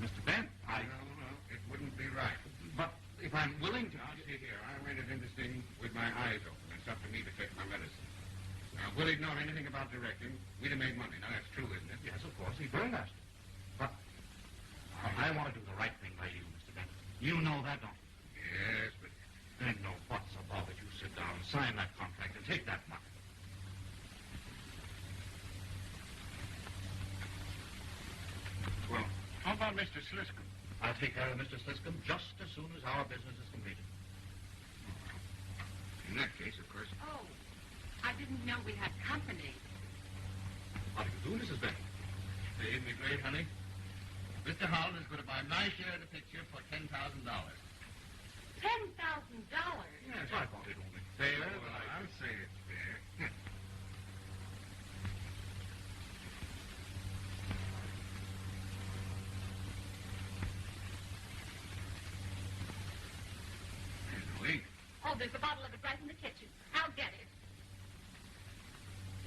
Mr. Bennett, No, it wouldn't be right. But if I'm willing to... Now, see here, I went into this thing with my eyes open. It's up to me to take my medicine. Now, if Willie'd known anything about directing, we'd have made money. Now, that's true, isn't it? Yes, of course, he's very nasty. But I want to do the right thing by you, Mr. Bennett. You know that, don't you? Yes, but... Then no buts about it. You sit down, sign that contract, and take that money. about Mr. Sliscom? I'll take care of Mr. Sliscom just as soon as our business is completed. In that case, of course. Oh, I didn't know we had company. How do you do, Mrs. Benton? Isn't it great, honey? Mr. Holland is going to buy my share of the picture for $10,000. $10,000? Yes, I thought it only fair. Well, I'll say it's fair. There's no ink. Oh, there's a bottle of it right in the kitchen. I'll get it.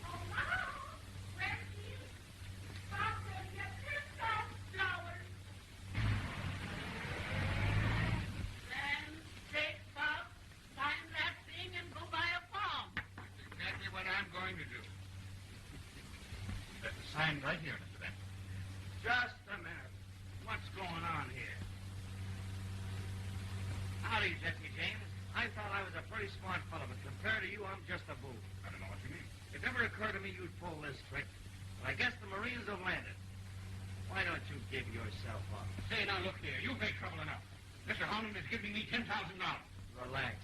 Oh, Mom! Where's he? Bob's going to get $10,000. Then take Bob, sign that thing, and go buy a farm. That's exactly what I'm going to do. Sign right here, Mr. Benton. Just a minute. What's going on here? Howdy, Jesse James. I thought I was a pretty smart fellow, but compared to you, I'm just a boob. I don't know what you mean. It never occurred to me you'd pull this trick. But I guess the Marines have landed. Why don't you give yourself up? Say, now, look here. You've made trouble enough. Mr. Holland is giving me $10,000. Relax.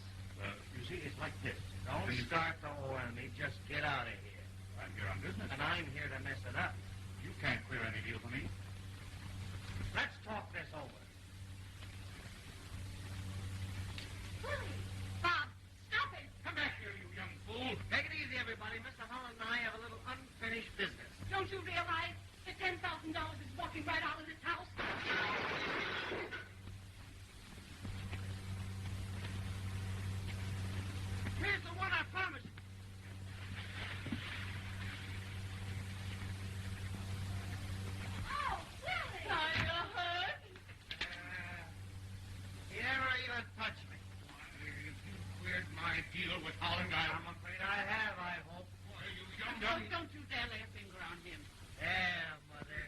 You see, it's like this. Don't start to oil me. Just get out of here. I'm here on business. And I'm here to mess it up. You can't clear any deal for me. Let's talk this over. Willie! Bob, stop it! Come back here, you young fool. Take it easy, everybody. Mr. Holland and I have a little unfinished business. Don't you realize that $10,000 is walking right out of this house? Here's the one I promised. Oh, Willie! Are you hurt? You never even touched me. If you cleared my deal with Holland, I'm afraid I have, I hope. Boy, you young... Don't you dare lay a finger on him. Yeah, Mother.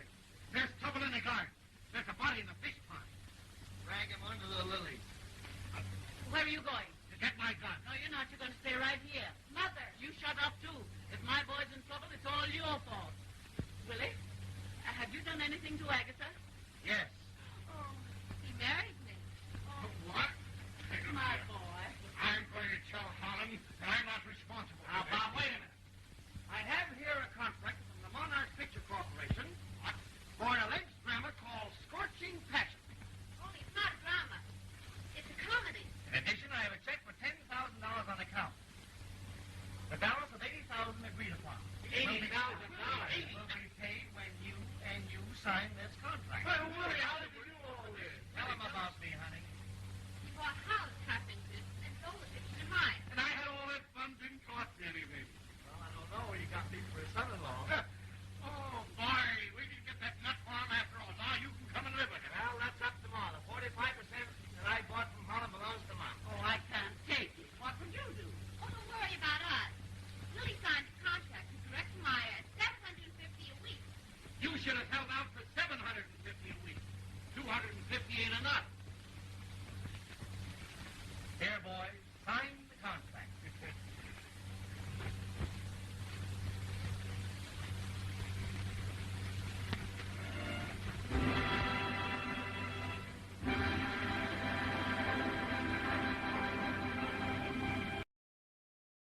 There's trouble in the garden. There's a body in the fish pond. Drag him under the lilies. Where are you going? To get my gun. No, you're not. You're going to stay right here. Mother, you shut up, too. If my boy's in trouble, it's all your fault. Willie, have you done anything to Agatha? Yes. Oh, he married me. Oh, What? my boy. I'm going to tell Holland that I'm not responsible. Now, Bob, wait a minute. I have here a contract from the Monarch Picture Corporation for an alleged drama called Scorching Passion. Only it's not a drama. It's a comedy. In addition, I have a check for $10,000 on account. The balance of $80,000 agreed upon. $80,000 will be paid when you sign this contract. Hey, Willie, how did you do all this? Tell him about me, honey. For a house trapping business and sold the picture to mine. And I had all that fun, didn't cost me anything. Well, I don't know. You got me for a son-in-law. Oh, boy, we didn't get that nut farm after all. Now you can come and live with it. Well, that's up to Ma. The 45% that I bought from Holland belongs to Mom. Oh, I can't take it. What would you do? Oh, don't worry about us. Willie signed a contract to direct my $750 a week. You should have held out for $750 a week. $250 ain't enough.